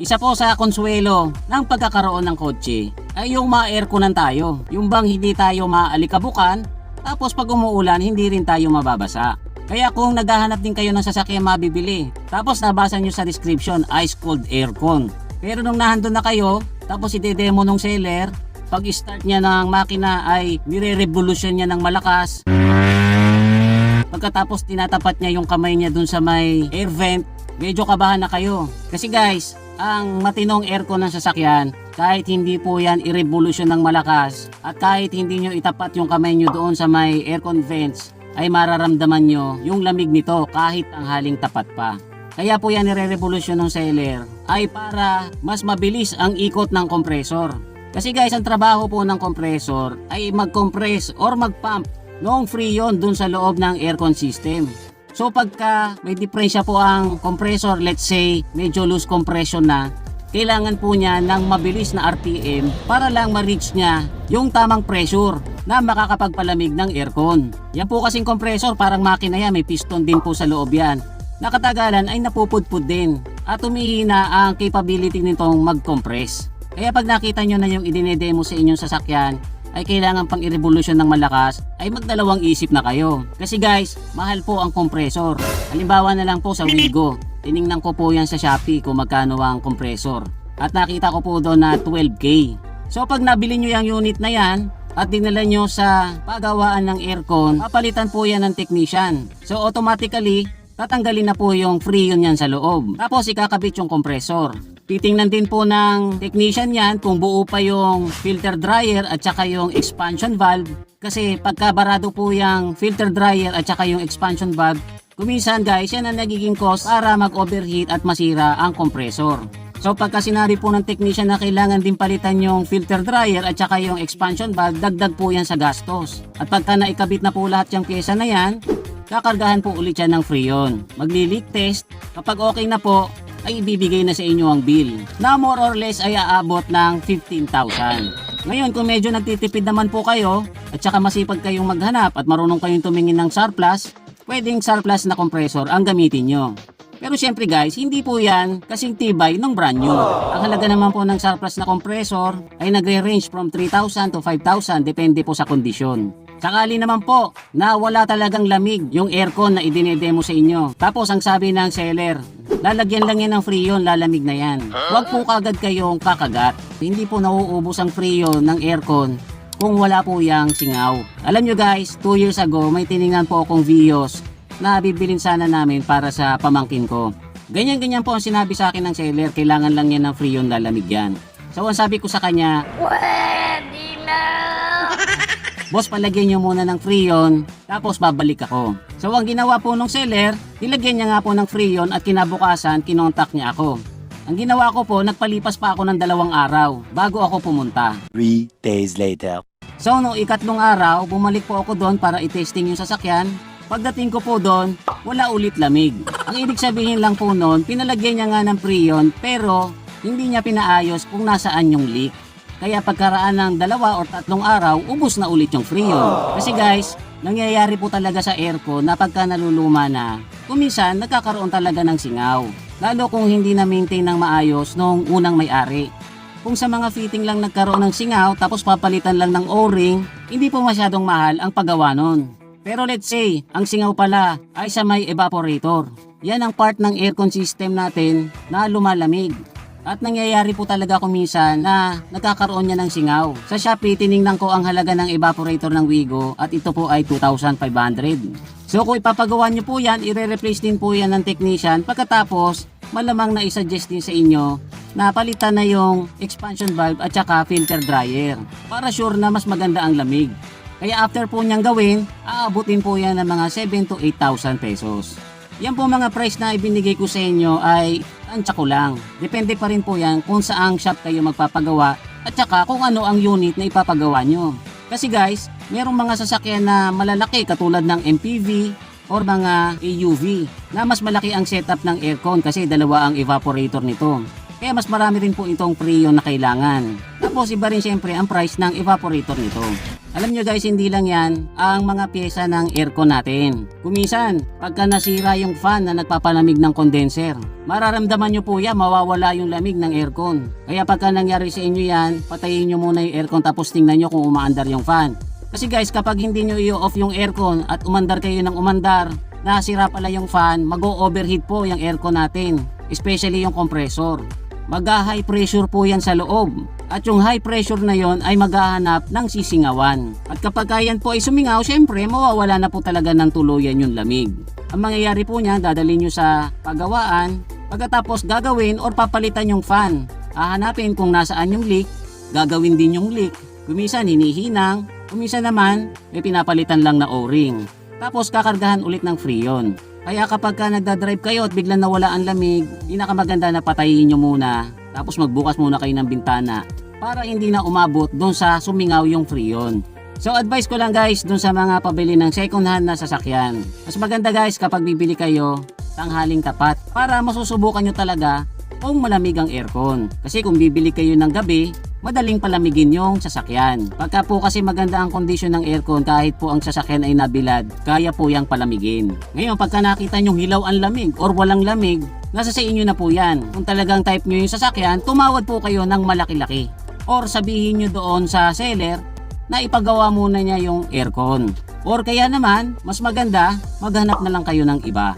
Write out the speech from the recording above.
Isa po sa konsuelo ng pagkakaroon ng kotse ay yung ma-airconan tayo. Yung bang hindi tayo maalikabukan, tapos pag umuulan hindi rin tayo mababasa. Kaya kung naghahanap din kayo ng sasakyan mabibili, tapos nabasa nyo sa description ice cold aircon. Pero nung nahandun na kayo, tapos ide-demo nung seller, pag start niya ng makina ay nire-revolution niya ng malakas. Pagkatapos tinatapat niya yung kamay niya dun sa may air vent, medyo kabahan na kayo. Kasi guys, ang matinong aircon ng sasakyan, kahit hindi po yan i-revolution ng malakas at kahit hindi nyo itapat yung kamay nyo doon sa may aircon vents, ay mararamdaman nyo yung lamig nito kahit ang haling tapat pa. Kaya po yan nire-revolution ng seller ay para mas mabilis ang ikot ng kompresor. Kasi guys, ang trabaho po ng kompresor ay mag-compress or mag-pump noong freon dun sa loob ng aircon system. So pagka may diferensya po ang compressor, let's say medyo loose compression na, kailangan po niya ng mabilis na RPM para lang ma-reach niya yung tamang pressure na makakapagpalamig ng aircon. Yan po kasing compressor, parang makina yan, may piston din po sa loob yan. Nakatagalan ay napupudpud din at humihina ang capability nitong mag-compress. Kaya pag nakita nyo na yung idinedemo sa inyong sasakyan ay kailangan pang i-revolution ng malakas, ay magdalawang isip na kayo. Kasi guys, mahal po ang kompresor. Halimbawa na lang po sa Wigo, tiningnan ko po yan sa Shopee kung magkano ang kompresor. At nakita ko po doon na 12K. So pag nabili nyo yung unit na yan, at dinala nyo sa pagawaan ng aircon, papalitan po yan ng technician. So automatically, tatanggalin na po yung freon yan sa loob. Tapos ikakabit yung kompresor. Titingnan din po ng technician yan kung buo pa yung filter dryer at saka yung expansion valve. Kasi pagka barado po yung filter dryer at saka yung expansion valve, kuminsan guys, yan ang nagiging cause para mag-overheat at masira ang kompresor. So pagka sinabi po ng technician na kailangan din palitan yung filter dryer at saka yung expansion valve, dagdag po yan sa gastos. At pagka naikabit na po lahat yung pyesa na yan, kakargahan po ulit yan ng freon. Magli-leak test, kapag okay na po, ay ibibigay na sa inyo ang bill na more or less ay aabot ng 15,000. Ngayon kung medyo nagtitipid naman po kayo at saka masipag kayong maghanap at marunong kayong tumingin ng surplus, pwedeng surplus na compressor ang gamitin nyo. Pero syempre guys, hindi po yan kasing tibay ng brand new. Ang halaga naman po ng surplus na compressor ay nagre-range from 3,000 to 5,000 depende po sa kondisyon. Sakali naman po na wala talagang lamig yung aircon na idinedemo sa inyo. Tapos ang sabi ng seller, lalagyan lang yan ng freon, lalamig na yan. Huwag po kagad kayong kakagat. Hindi po nauubos ang freon ng aircon kung wala po yang singaw. Alam nyo guys, 2 years ago may tiningnan po akong Vios na bibilin sana namin para sa pamangkin ko. Ganyan-ganyan po ang sinabi sa akin ng seller, kailangan lang yan ng freon, lalamig yan. So ang sabi ko sa kanya, pwede na! Boss, palagyan nyo muna ng freon, tapos babalik ako. So ang ginawa po ng seller, nilagyan niya nga po ng freon at kinabukasan, kinontak niya ako. Ang ginawa ko po, nagpalipas pa ako ng 2 araw bago ako pumunta. 3 days later. So nung ikatlong araw, bumalik po ako doon para i-testing yung sasakyan. Pagdating ko po doon, wala ulit lamig. Ang ibig sabihin lang po noon, pinalagyan niya nga ng freon pero hindi niya pinaayos kung nasaan yung leak. Kaya pagkaraan ng 2 o 3 araw, ubos na ulit yung freon. Kasi guys, nangyayari po talaga sa aircon na pagka naluluma na, kuminsan nagkakaroon talaga ng singaw. Lalo kung hindi na-maintain ng maayos nung unang may-ari. Kung sa mga fitting lang nagkaroon ng singaw tapos papalitan lang ng O-ring, hindi po masyadong mahal ang paggawa nun. Pero let's say, ang singaw pala ay sa may evaporator. Yan ang part ng aircon system natin na lumalamig. At nangyayari po talaga kuminsan na nagkakaroon niya ng singaw. Sa Shopee, tiningnan ko ang halaga ng evaporator ng Wigo at ito po ay 2,500. So kung ipapagawa niyo po yan, ire-replace din po yan ng technician. Pagkatapos, malamang na isuggest din sa inyo na palitan na yung expansion valve at saka filter dryer. Para sure na mas maganda ang lamig. Kaya after po niyang gawin, aabutin po yan ng mga 7 to 8,000 pesos. Yan po mga price na ibinigay ko sa inyo ay tansya ko lang. Depende pa rin po yan kung saang shop kayo magpapagawa at saka kung ano ang unit na ipapagawa nyo. Kasi guys, merong mga sasakyan na malalaki katulad ng MPV or mga AUV na mas malaki ang setup ng aircon kasi 2 ang evaporator nito. Kaya mas marami rin po itong freon na kailangan. Tapos iba rin syempre ang price ng evaporator nito. Alam nyo guys, hindi lang yan ang mga pyesa ng aircon natin. Kumisan, pagka nasira yung fan na nagpapalamig ng condenser, mararamdaman nyo po yan, mawawala yung lamig ng aircon. Kaya pagka nangyari sa inyo yan, patayin nyo muna yung aircon tapos tingnan nyo kung umaandar yung fan. Kasi guys, kapag hindi nyo i-off yung aircon at umandar kayo ng umandar, nasira pala yung fan, mag-o-overheat po yung aircon natin, especially yung compressor. Mag-high pressure po yan sa loob. At yung high pressure na yon ay maghahanap ng sisingawan. At kapag yan po ay sumingaw, syempre mawawala na po talaga ng tuluyan yung lamig. Ang mangyayari po niya, dadalhin nyo sa pagawaan, pagkatapos gagawin or papalitan yung fan. Hahanapin kung nasaan yung leak, gagawin din yung leak. Kumisan hinihinang, kumisan naman may pinapalitan lang na o-ring. Tapos kakargahan ulit ng freon. Kaya kapag ka nagdadrive kayo at biglang nawala ang lamig, pinakamaganda na patayin nyo muna. Tapos magbukas muna kayo ng bintana para hindi na umabot doon sa sumingaw yung freon. So advice ko lang guys doon sa mga pabili ng second hand na sasakyan. Mas maganda guys kapag bibili kayo, tanghaling tapat para masusubukan nyo talaga kung malamig ang aircon. Kasi kung bibili kayo ng gabi, madaling palamigin yung sasakyan. Pagka po kasi maganda ang kondisyon ng aircon, kahit po ang sasakyan ay nabilad, kaya po yang palamigin. Ngayon pagka nakita nyong hilaw ang lamig or walang lamig, nasa sa inyo na po yan. Kung talagang type nyo yung sasakyan, tumawad po kayo ng malaki-laki. Or sabihin nyo doon sa seller na ipagawa muna niya yung aircon. Or kaya naman, mas maganda, maghanap na lang kayo ng iba.